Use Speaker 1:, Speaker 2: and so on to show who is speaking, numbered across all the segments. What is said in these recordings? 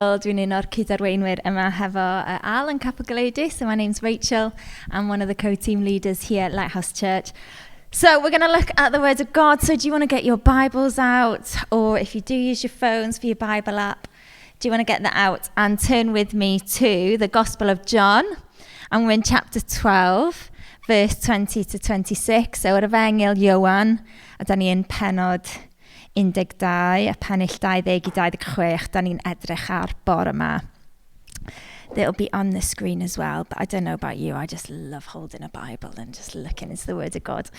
Speaker 1: Dwi'n un o'r cyd-arweinwyr yma hefo Al yn Capel so my name's Rachel. I'm one of the co-team leaders here at Lighthouse Church. So we're going to look at the Word of God. So do you want to get your Bibles out? Or if you do use your phones for your Bible app, do you want to get that out and turn with me to the Gospel of John? And we're in chapter 12, verse 20 to 26. So yr Efengyl Ioan, a da ni yn pennod 12, a pennill 20 i 26, da ni'n edrych ar bore yma. It'll be on the screen as well, but I don't know about you, I just love holding a Bible and just looking into the Word of God.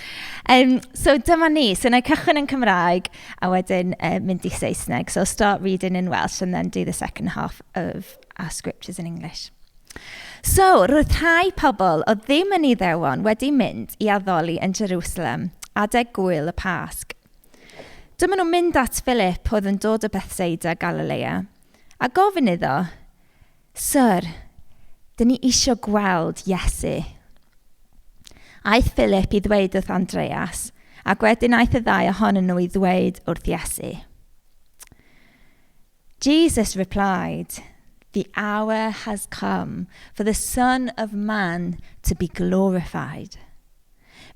Speaker 1: So dyma ni, so na cychwyn yn Cymraeg, a wedyn mynd I Saesneg. So I'll start reading in Welsh and then do the second half of our scriptures in English. So, roedd rhai pobl o ddim yn Iddewon wedi mynd I addoli yn Jerusalem, adeg gwyl y Pasg. Dyma nhw'n mynd at Philip oedd yn dod o Bethsaida, Galilea, a gofyn iddo, Sir, dyn ni isio gweld Iesu. Aeth Philip I ddweud wrth Andreas, ac wedyn aeth y ddau ohonyn nhw I ddweud wrth Iesu. Jesus replied, The hour has come for the Son of Man to be glorified.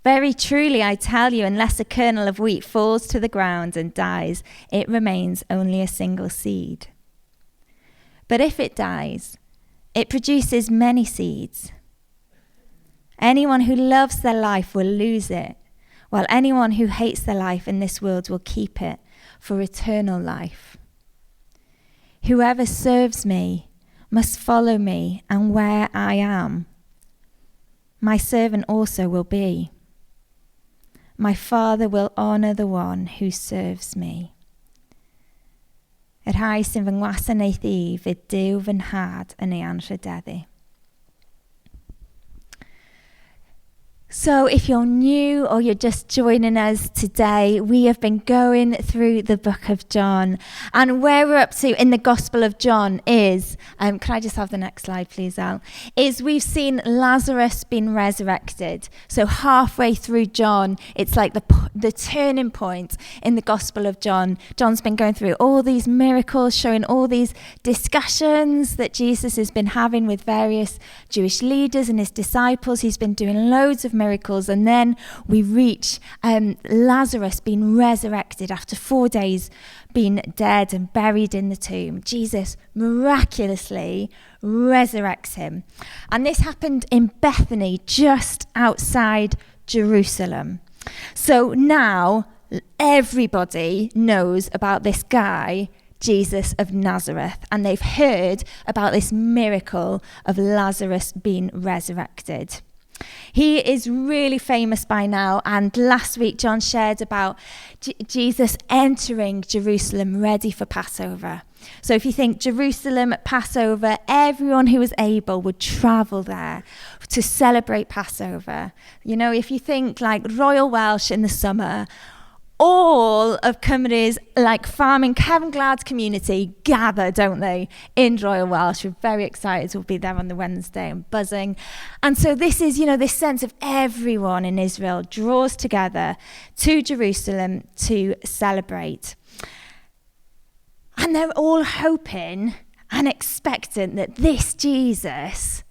Speaker 1: Very truly, I tell you, unless a kernel of wheat falls to the ground and dies, it remains only a single seed. But if it dies, it produces many seeds. Anyone who loves their life will lose it, while anyone who hates their life in this world will keep it for eternal life. Whoever serves me must follow me, and where I am, my servant also will be. My Father will honour the one who serves me. Yr rhai sy'n fy ngwasanaethu I, fydd Duw fy nhad yn ei anrhydeddu. So if you're new or you're just joining us today, we have been going through the book of John. And where we're up to in the Gospel of John is, can I just have the next slide please, Al? Is we've seen Lazarus being resurrected. So halfway through John, it's like the turning point in the Gospel of John. John's been going through all these miracles, showing all these discussions that Jesus has been having with various Jewish leaders and his disciples. He's been doing loads of miracles, and then we reach Lazarus being resurrected after 4 days being dead and buried in the tomb. Jesus miraculously resurrects him. And this happened in Bethany, just outside Jerusalem. So now everybody knows about this guy, Jesus of Nazareth, and they've heard about this miracle of Lazarus being resurrected. He is really famous by now, and last week John shared about Jesus entering Jerusalem ready for Passover. So if you think Jerusalem at Passover, everyone who was able would travel there to celebrate Passover. You know, if you think like Royal Welsh in the summer, all of Cymru's like farming Cefn Gwlad community gather, don't they, in Royal Welsh. We're very excited. We'll be there on the Wednesday and buzzing. And so this is, you know, this sense of everyone in Israel draws together to Jerusalem to celebrate. And they're all hoping and expectant that this Jesus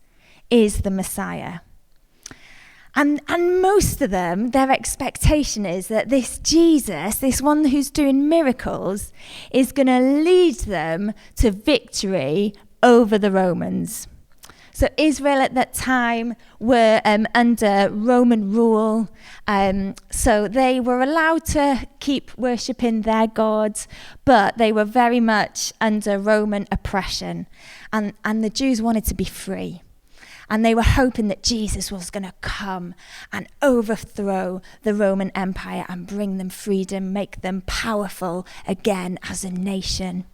Speaker 1: is the Messiah. And most of them, their expectation is that this Jesus, this one who's doing miracles, is going to lead them to victory over the Romans. So Israel at that time were under Roman rule. So they were allowed to keep worshipping their gods, but they were very much under Roman oppression. And the Jews wanted to be free. And they were hoping that Jesus was going to come and overthrow the Roman Empire and bring them freedom, make them powerful again as a nation.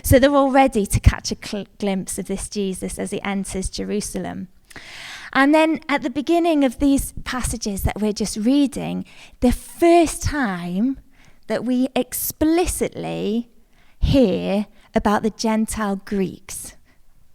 Speaker 1: So they're all ready to catch a glimpse of this Jesus as he enters Jerusalem. And then at the beginning of these passages that we're just reading, the first time that we explicitly hear about the Gentile Greeks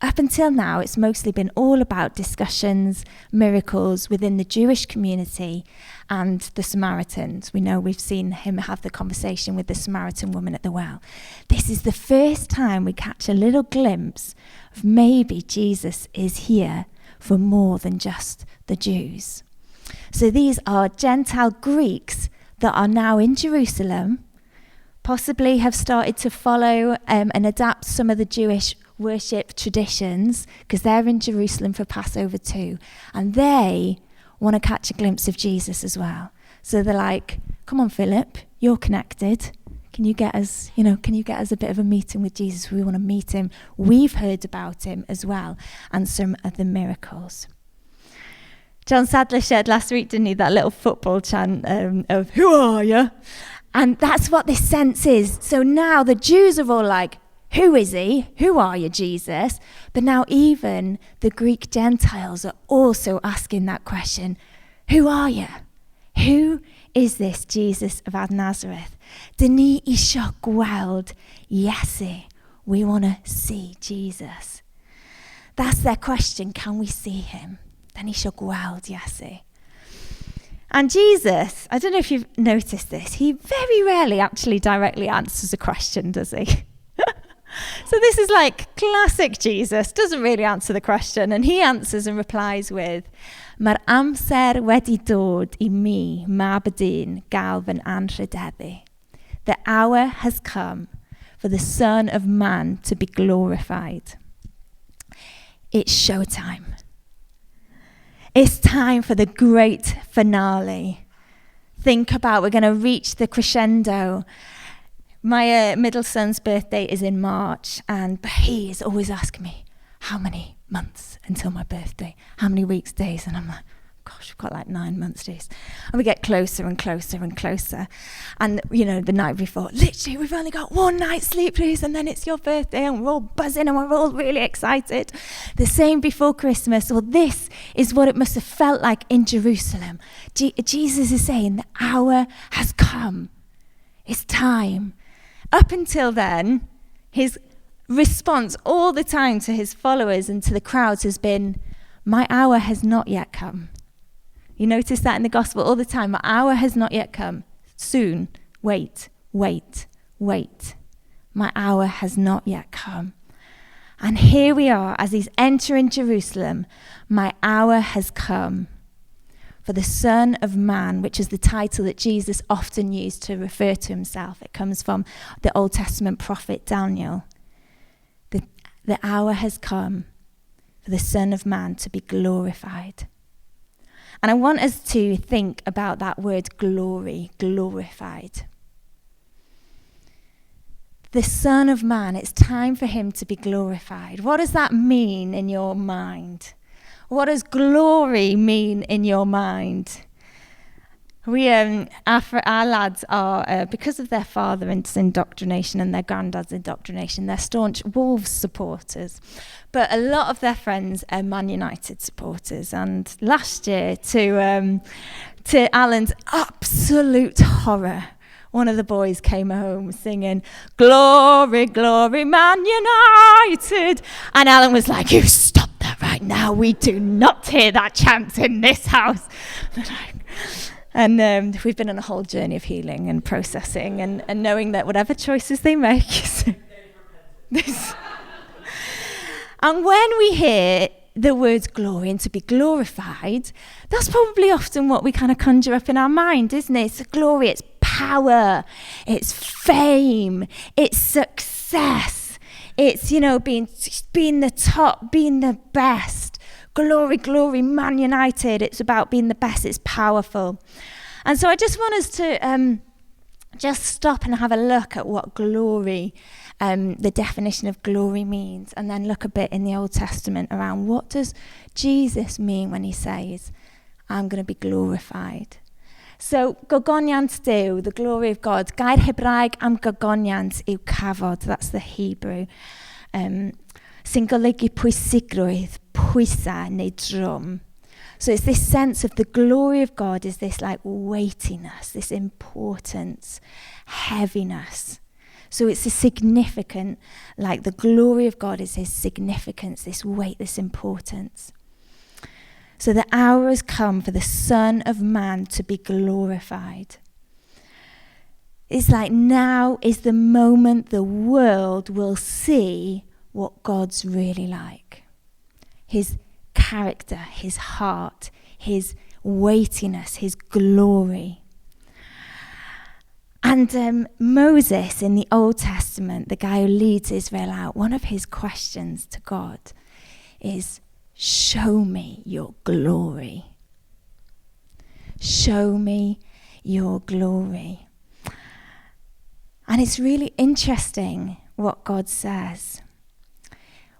Speaker 1: Up until now, it's mostly been all about discussions, miracles within the Jewish community and the Samaritans. We know we've seen him have the conversation with the Samaritan woman at the well. This is the first time we catch a little glimpse of maybe Jesus is here for more than just the Jews. So these are Gentile Greeks that are now in Jerusalem, possibly have started to follow and adapt some of the Jewish worship traditions because they're in Jerusalem for Passover too, and they want to catch a glimpse of Jesus as well. So they're like, come on, Philip, you're connected. Can you get us a bit of a meeting with Jesus? We want to meet him. We've heard about him as well and some of the miracles. John Sadler shared last week, didn't he, that little football chant of, who are you? And that's what this sense is. So now the Jews are all like, who is he? Who are you, Jesus? But now even the Greek Gentiles are also asking that question. Who are you? Who is this Jesus of Nazareth? Dyn ni isio gweld Iesu. We want to see Jesus. That's their question. Can we see him? Dyn ni isio gweld Iesu. And Jesus, I don't know if you've noticed this, he very rarely actually directly answers a question, does he? So this is like classic Jesus, doesn't really answer the question, and he answers and replies with, Mae'r amser wedi dod I mi, mab y dyn, gael fy anrhyddeddu. The hour has come for the Son of Man to be glorified. It's showtime. It's time for the great finale. Think about, we're going to reach the crescendo. My middle son's birthday is in March, and he is always asking me, how many months until my birthday? How many weeks, days? And I'm like, gosh, we've got like 9 months, days. And we get closer and closer and closer. And, the night before, literally, we've only got one night's sleep, please, and then it's your birthday, and we're all buzzing, and we're all really excited. The same before Christmas. Well, this is what it must have felt like in Jerusalem. Jesus is saying, the hour has come. It's time. Up until then, his response all the time to his followers and to the crowds has been, my hour has not yet come. You notice that in the gospel all the time. My hour has not yet come. Soon. Wait, wait, wait. My hour has not yet come. And here we are as he's entering Jerusalem. My hour has come. For the Son of Man, which is the title that Jesus often used to refer to himself. It comes from the Old Testament prophet Daniel. The hour has come for the Son of Man to be glorified. And I want us to think about that word glory, glorified. The Son of Man, it's time for him to be glorified. What does that mean in your mind? What does glory mean in your mind? Our lads are, because of their father's indoctrination and their granddad's indoctrination, they're staunch Wolves supporters. But a lot of their friends are Man United supporters. And last year, to Alan's absolute horror, one of the boys came home singing, "Glory, glory, Man United." And Alan was like, "You stop that right now. We do not hear that chant in this house." And we've been on a whole journey of healing and processing and knowing that whatever choices they make. And when we hear the words glory and to be glorified, that's probably often what we kind of conjure up in our mind, isn't it? It's glory, it's power, it's fame, it's success, it's, being the top, being the best. Glory, glory, Man United. It's about being the best. It's powerful. And so I just want us to just stop and have a look at what glory, the definition of glory means, and then look a bit in the Old Testament around what does Jesus mean when he says, I'm going to be glorified. So, gogoniant Duw, the glory of God. Gair Hebraeg am gogoniant yw cafod. That's the Hebrew. Sy'n golygu pwysigrwydd, pwysa neu drum. So it's this sense of the glory of God is this like weightiness, this importance, heaviness. So it's a significant, like the glory of God is his significance, this weight, this importance. So the hour has come for the Son of Man to be glorified. It's like now is the moment the world will see what God's really like. His character, his heart, his weightiness, his glory. And Moses in the Old Testament, the guy who leads Israel out, one of his questions to God is, show me your glory. Show me your glory. And it's really interesting what God says.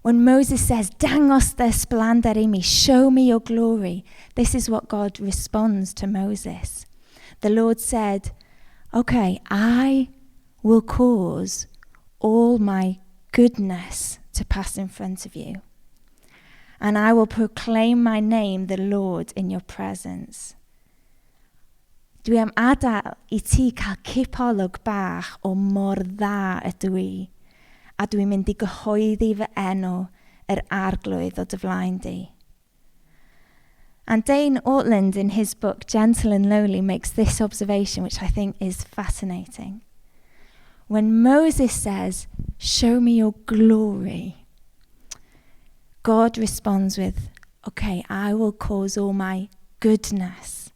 Speaker 1: When Moses says, Dangos the splendor in me, show me your glory, this is what God responds to Moses. The Lord said, okay, I will cause all my goodness to pass in front of you. And I will proclaim my name, the Lord, in your presence. Dwi am adael I ti cael cipolwg bach o mor dda ydw I, a dwi'n mynd I gyhoeddi fy enw yr arglwydd o dy flaen di. And Dane Ortland, in his book Gentle and Lowly, makes this observation, which I think is fascinating. When Moses says, show me your glory, God responds with, okay, I will cause all my goodness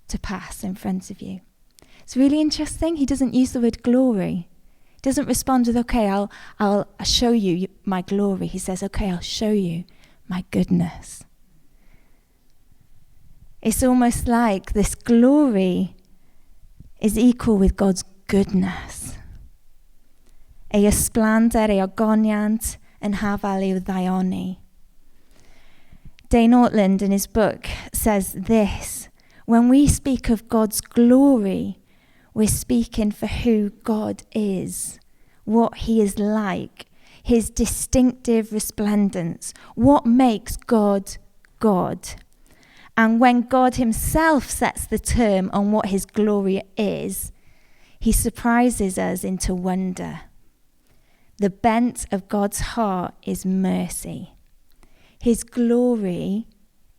Speaker 1: to pass in front of you. It's really interesting. He doesn't use the word glory. He doesn't respond with, okay, I'll show you my glory. He says, okay, I'll show you my goodness. It's almost like this glory is equal with God's goodness. Ei ysblander, ei ogoniant, yn hafal i'w ddaioni. Dane Ortland, in his book, says this: when we speak of God's glory, we're speaking for who God is, what he is like, his distinctive resplendence, what makes God God. And when God himself sets the term on what his glory is, he surprises us into wonder. The bent of God's heart is mercy. His glory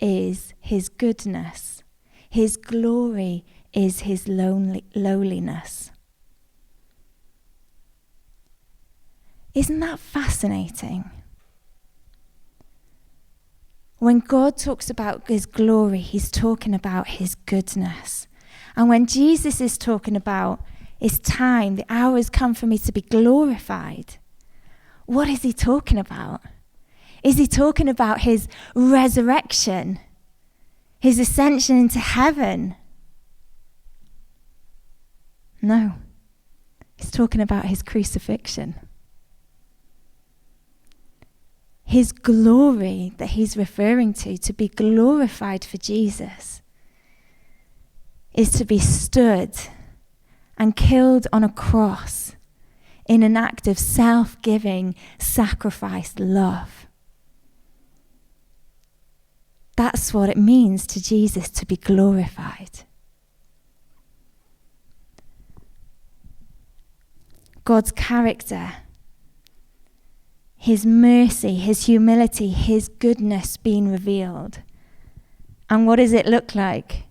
Speaker 1: is his goodness. His glory is his lowliness. Isn't that fascinating? When God talks about his glory, he's talking about his goodness. And when Jesus is talking about, it's time, the hour has come for me to be glorified, what is he talking about? Is he talking about his resurrection, his ascension into heaven? No. He's talking about his crucifixion. His glory that he's referring to be glorified for Jesus, is to be stood and killed on a cross in an act of self-giving, sacrificed love. That's what it means to Jesus to be glorified. God's character, his mercy, his humility, his goodness being revealed. And what does it look like?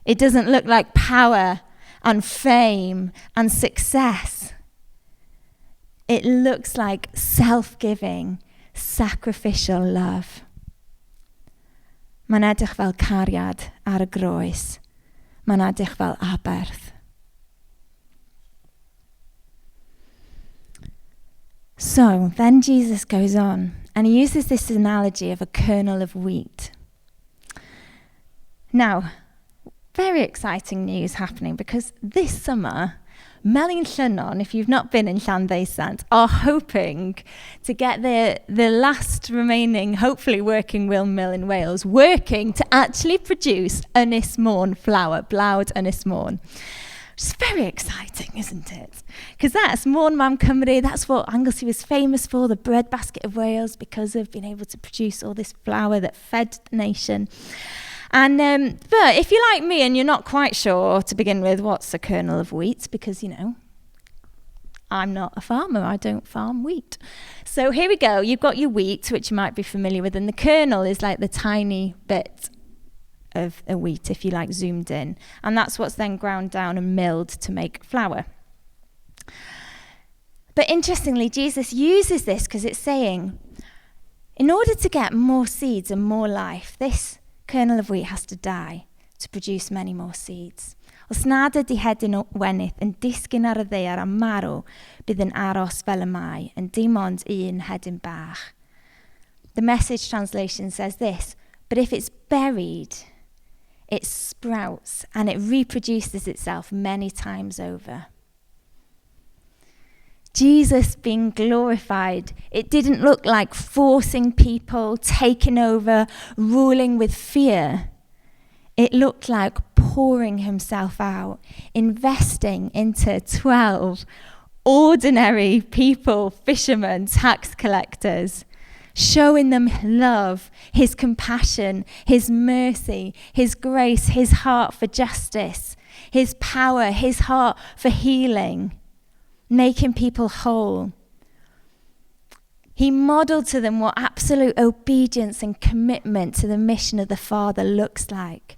Speaker 1: It doesn't look like power and fame and success. It looks like self-giving, sacrificial love. Mae'n edrych fel cariad ar y groes. Mae'n edrych fel aberth. So then Jesus goes on and he uses this analogy of a kernel of wheat. Now, very exciting news happening because this summer, Melyn Llynon, if you've not been in Llandeisant, are hoping to get the last remaining, hopefully working windmill in Wales, working to actually produce Ynys Môn flour, blawd Ynys Môn. It's very exciting, isn't it? Because that's Môn Mam Cymru, that's what Anglesey was famous for, the breadbasket of Wales, because of being able to produce all this flour that fed the nation. And but if you're like me and you're not quite sure to begin with what's a kernel of wheat, because, you know, I'm not a farmer. I don't farm wheat. So here we go. You've got your wheat, which you might be familiar with, and the kernel is like the tiny bit of a wheat, if you like, zoomed in. And that's what's then ground down and milled to make flour. But interestingly, Jesus uses this because it's saying, in order to get more seeds and more life, this kernel of wheat has to die to produce many more seeds. Os nad ydy hedyn o wenydd yn disgyn ar y ddaear a marw, bydd yn aros fel y mae, yn dim ond un hedyn bach. The Message translation says this, but if it's buried, it sprouts and it reproduces itself many times over. Jesus being glorified, it didn't look like forcing people, taking over, ruling with fear. It looked like pouring himself out, investing into 12 ordinary people, fishermen, tax collectors, showing them love, his compassion, his mercy, his grace, his heart for justice, his power, his heart for healing, making people whole. He modeled to them what absolute obedience and commitment to the mission of the Father looks like.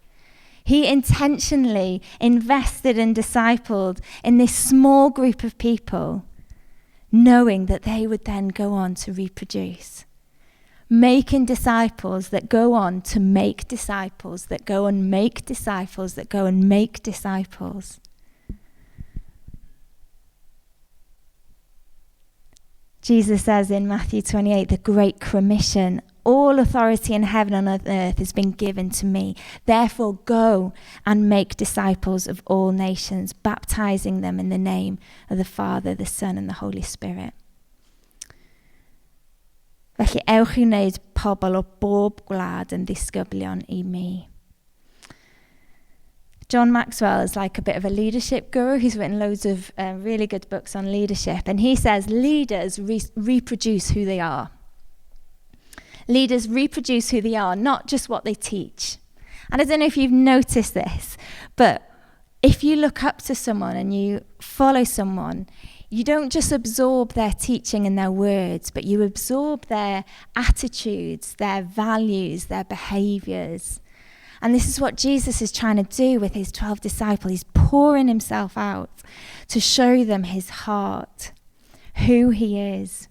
Speaker 1: He intentionally invested and discipled in this small group of people, knowing that they would then go on to reproduce. Making disciples that go on to make disciples, that go and make disciples, that go and make disciples. Jesus says in Matthew 28, the Great Commission, all authority in heaven and on earth has been given to me. Therefore go and make disciples of all nations, baptizing them in the name of the Father, the Son and the Holy Spirit. Felly ewch I wneud pobl o bob gwlad yn ddisgyblion I mi. John Maxwell is like a bit of a leadership guru. He's written loads of really good books on leadership. And he says leaders reproduce who they are. Leaders reproduce who they are, not just what they teach. And I don't know if you've noticed this, but if you look up to someone and you follow someone, you don't just absorb their teaching and their words, but you absorb their attitudes, their values, their behaviors. And this is what Jesus is trying to do with his 12 disciples. He's pouring himself out to show them his heart, who he is.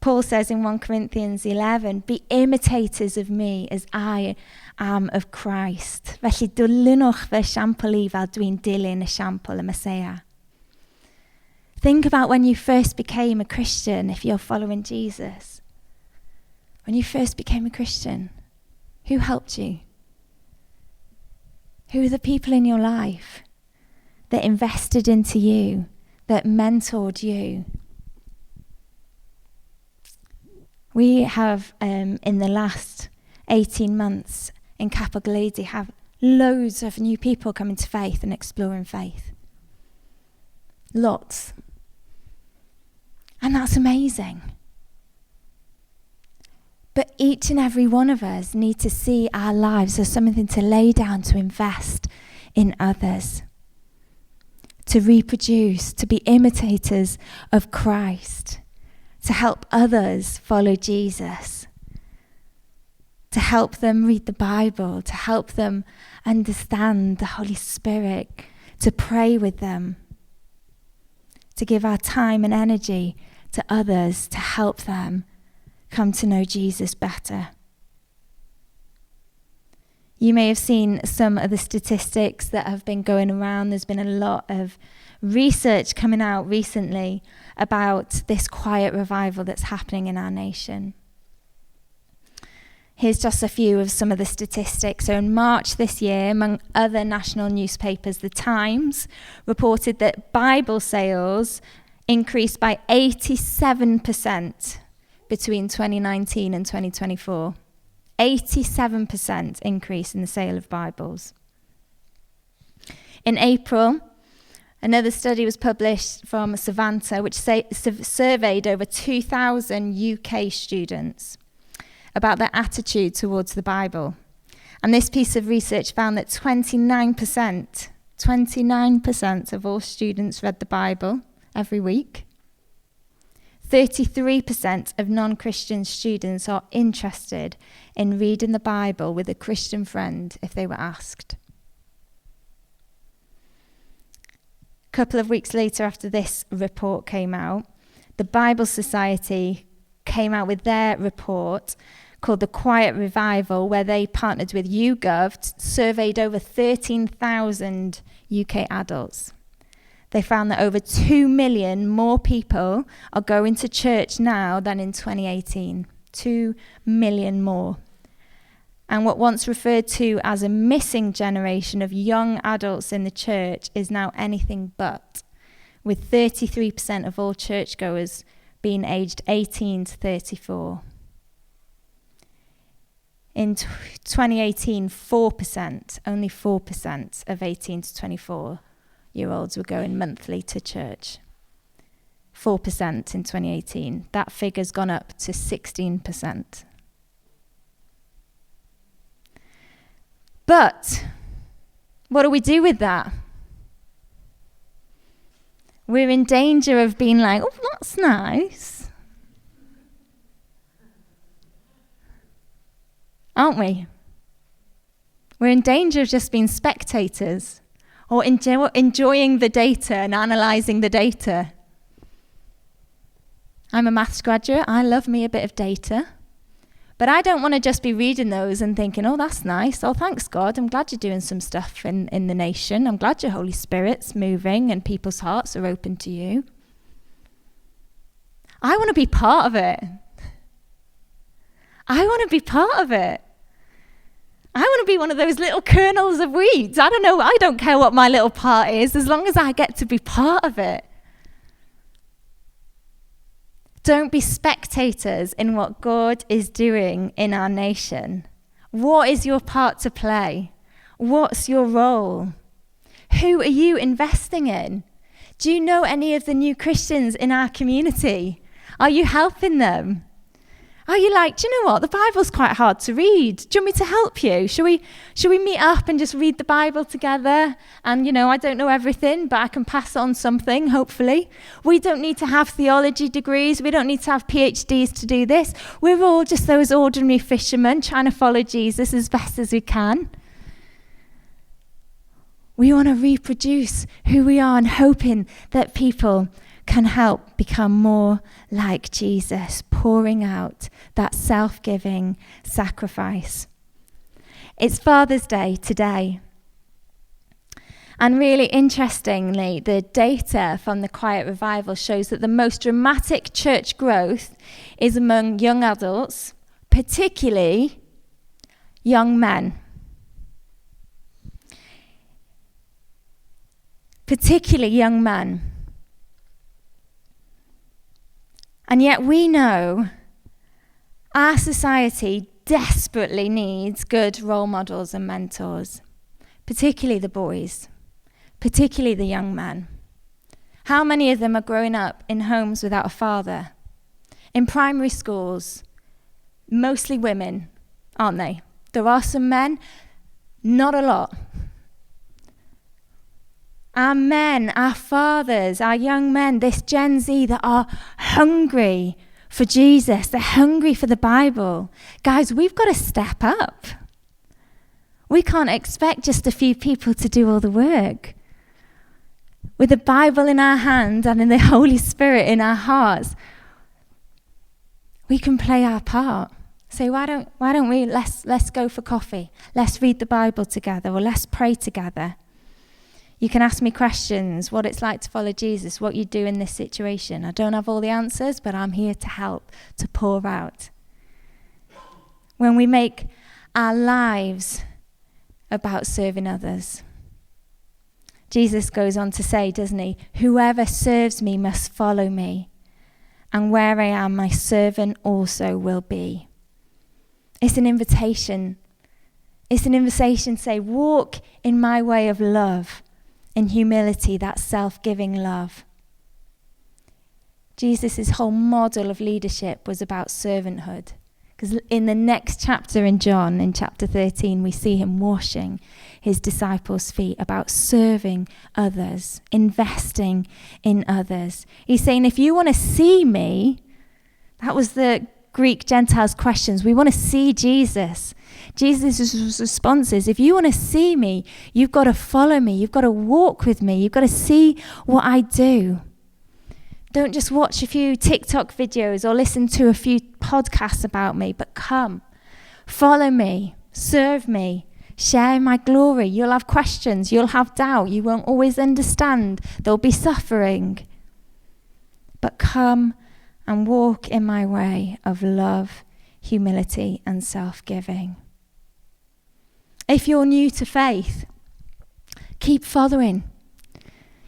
Speaker 1: Paul says in 1 Corinthians 11, be imitators of me as I am of Christ. Felly dilynwch fy siampl I fel dwi'n dilyn y siampl y Messiah. Think about when you first became a Christian, if you're following Jesus. When you first became a Christian, who helped you? Who are the people in your life that invested into you, that mentored you? We have, in the last 18 months in Capel Glady, have loads of new people coming to faith and exploring faith. Lots. And that's amazing. But each and every one of us need to see our lives as something to lay down, to invest in others, to reproduce, to be imitators of Christ, to help others follow Jesus, to help them read the Bible, to help them understand the Holy Spirit, to pray with them, to give our time and energy to others to help them come to know Jesus better. You may have seen some of the statistics that have been going around. There's been a lot of research coming out recently about this quiet revival that's happening in our nation. Here's just a few of some of the statistics. So in March this year, among other national newspapers, The Times reported that Bible sales increased by 87% between 2019 and 2024. 87% increase in the sale of Bibles. In April, another study was published from Savanta, which surveyed over 2,000 UK students about their attitude towards the Bible. And this piece of research found that 29% of all students read the Bible every week. 33% of non-Christian students are interested in reading the Bible with a Christian friend if they were asked. A couple of weeks later, after this report came out, the Bible Society came out with their report called The Quiet Revival, where they partnered with YouGov, surveyed over 13,000 UK adults. They found that over 2 million more people are going to church now than in 2018. 2 million more. And what once referred to as a missing generation of young adults in the church is now anything but, with 33% of all churchgoers being aged 18 to 34. In 2018, 4%, only 4% of 18 to 24-year-olds were going monthly to church. 4% in 2018. That figure's gone up to 16%. But what do we do with that? We're in danger of being like, oh, that's nice. Aren't we? We're in danger of just being spectators or enjoying the data and analysing the data. I'm a maths graduate. I love me a bit of data. But I don't want to just be reading those and thinking, oh, that's nice. Oh, thanks, God. I'm glad you're doing some stuff in the nation. I'm glad your Holy Spirit's moving and people's hearts are open to you. I want to be part of it. I want to be part of it. I want to be one of those little kernels of weeds. I don't know. I don't care what my little part is as long as I get to be part of it. Don't be spectators in what God is doing in our nation. What is your part to play? What's your role? Who are you investing in? Do you know any of the new Christians in our community? Are you helping them? Are you like, do you know what? The Bible's quite hard to read. Do you want me to help you? Shall we meet up and just read the Bible together? And, I don't know everything, but I can pass on something, hopefully. We don't need to have theology degrees. We don't need to have PhDs to do this. We're all just those ordinary fishermen trying to follow Jesus as best as we can. We want to reproduce who we are and hoping that people can help become more like Jesus, pouring out that self-giving sacrifice. It's Father's Day today. And really interestingly, the data from the Quiet Revival shows that the most dramatic church growth is among young adults, particularly young men. Particularly young men. And yet we know our society desperately needs good role models and mentors, particularly the boys, particularly the young men. How many of them are growing up in homes without a father? In primary schools, mostly women, aren't they? There are some men, not a lot. Our men, our fathers, our young men, this Gen Z that are hungry for Jesus, they're hungry for the Bible. Guys, we've got to step up. We can't expect just a few people to do all the work. With the Bible in our hand and in the Holy Spirit in our hearts, we can play our part. Say, why don't we, let's go for coffee. Let's read the Bible together, or let's pray together. You can ask me questions, what it's like to follow Jesus, what you do in this situation. I don't have all the answers, but I'm here to help, to pour out. When we make our lives about serving others. Jesus goes on to say, doesn't he, whoever serves me must follow me, and where I am, my servant also will be. It's an invitation. It's an invitation to say, walk in my way of love. In humility, that self-giving love. Jesus' whole model of leadership was about servanthood, Because in the next chapter in John, in chapter 13, we see him washing his disciples' feet, about serving others, investing in others. He's saying, if you want to see me, that was the Greek Gentiles' questions. We want to see Jesus. Jesus' response is, if you want to see me, you've got to follow me. You've got to walk with me. You've got to see what I do. Don't just watch a few TikTok videos or listen to a few podcasts about me, but come, follow me, serve me, share my glory. You'll have questions. You'll have doubt. You won't always understand. There'll be suffering. But come and walk in my way of love, humility, and self-giving. If you're new to faith, keep following.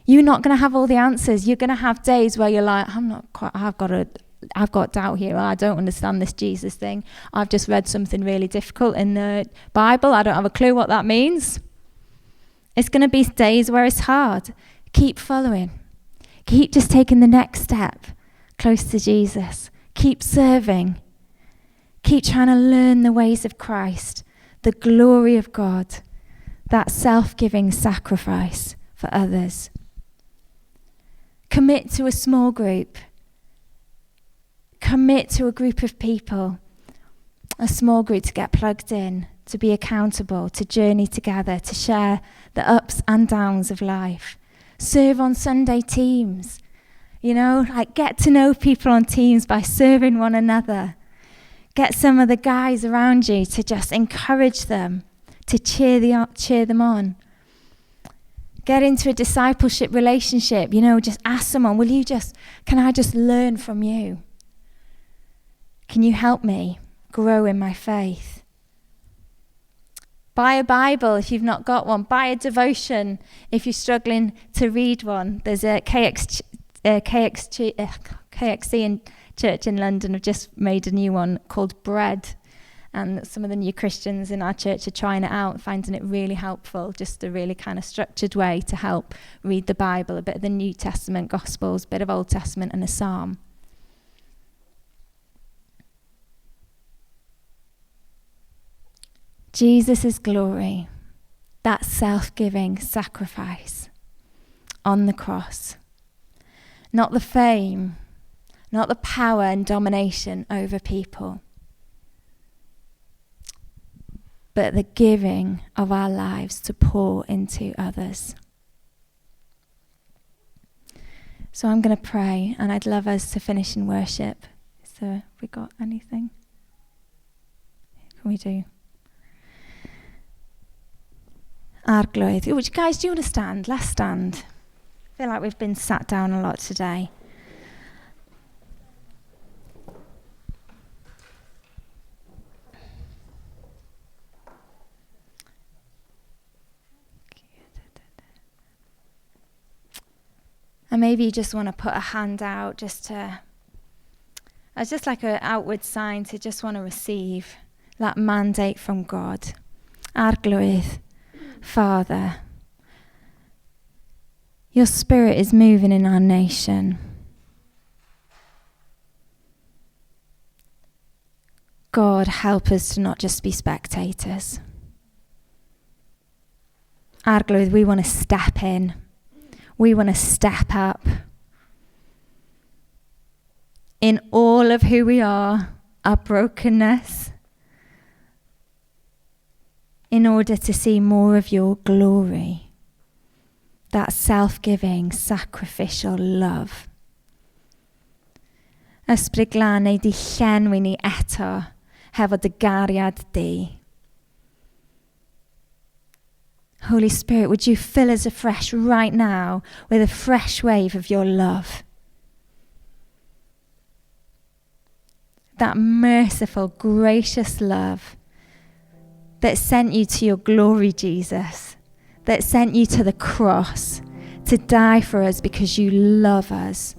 Speaker 1: You're not going to have all the answers. You're going to have days where you're like, I've got doubt here. I don't understand this Jesus thing. I've just read something really difficult in the Bible. I don't have a clue what that means. It's going to be days where it's hard. Keep following. Keep just taking the next step close to Jesus. Keep serving. Keep trying to learn the ways of Christ, the glory of God, that self-giving sacrifice for others. Commit to a small group. Commit to a group of people, a small group to get plugged in, to be accountable, to journey together, to share the ups and downs of life. Serve on Sunday teams. Get to know people on teams by serving one another. Get some of the guys around you to just encourage them, to cheer them on. Get into a discipleship relationship. Just ask someone, can I just learn from you? Can you help me grow in my faith? Buy a Bible if you've not got one. Buy a devotion if you're struggling to read one. There's a KXC in church in London have just made a new one called Bread. And some of the new Christians in our church are trying it out, finding it really helpful, just a really kind of structured way to help read the Bible, a bit of the New Testament, Gospels, a bit of Old Testament and a Psalm. Jesus' glory, that self-giving sacrifice on the cross. Not the fame, not the power and domination over people, but the giving of our lives to pour into others. So I'm going to pray, and I'd love us to finish in worship. So have we got anything? Can we do? Arglwydd. Which guys, do you want to stand? Let's stand. I feel like we've been sat down a lot today. And maybe you just want to put a hand out as just like an outward sign to just want to receive that mandate from God. Arglwydd, Father, your Spirit is moving in our nation. God, help us to not just be spectators. Arglwydd, we want to step in. We want to step up in all of who we are, our brokenness, in order to see more of your glory, that self-giving, sacrificial love. Ysbryd Glân, ei di llenwi ni eto hefo dy gariad di. Holy Spirit, would you fill us afresh right now with a fresh wave of your love? That merciful, gracious love that sent you to your glory, Jesus, that sent you to the cross to die for us because you love us,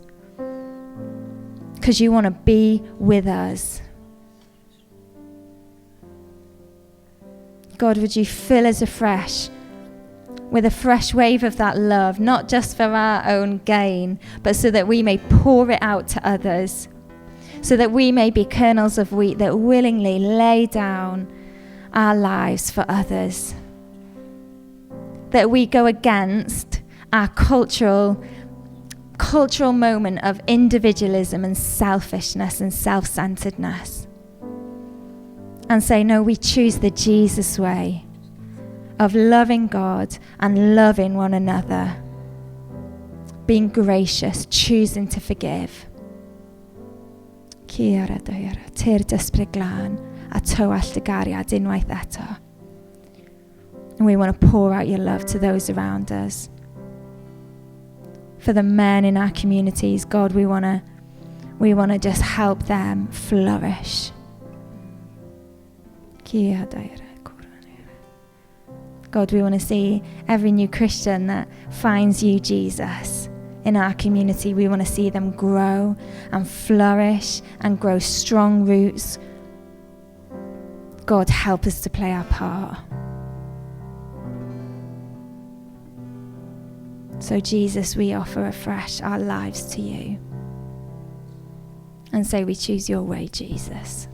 Speaker 1: because you want to be with us. God, would you fill us afresh with a fresh wave of that love, not just for our own gain, but so that we may pour it out to others, so that we may be kernels of wheat that willingly lay down our lives for others. That we go against our cultural moment of individualism and selfishness and self-centeredness. And say, no, we choose the Jesus way of loving God and loving one another. Being gracious, choosing to forgive. Ciara doira, tir dysbryd glân, a tywall dy gariad unwaith eto. And we want to pour out your love to those around us. For the men in our communities, God, we want to just help them flourish. God, we want to see every new Christian that finds you, Jesus, in our community. We want to see them grow and flourish and grow strong roots. God, help us to play our part. So, Jesus, we offer afresh our lives to you and say we choose your way, Jesus.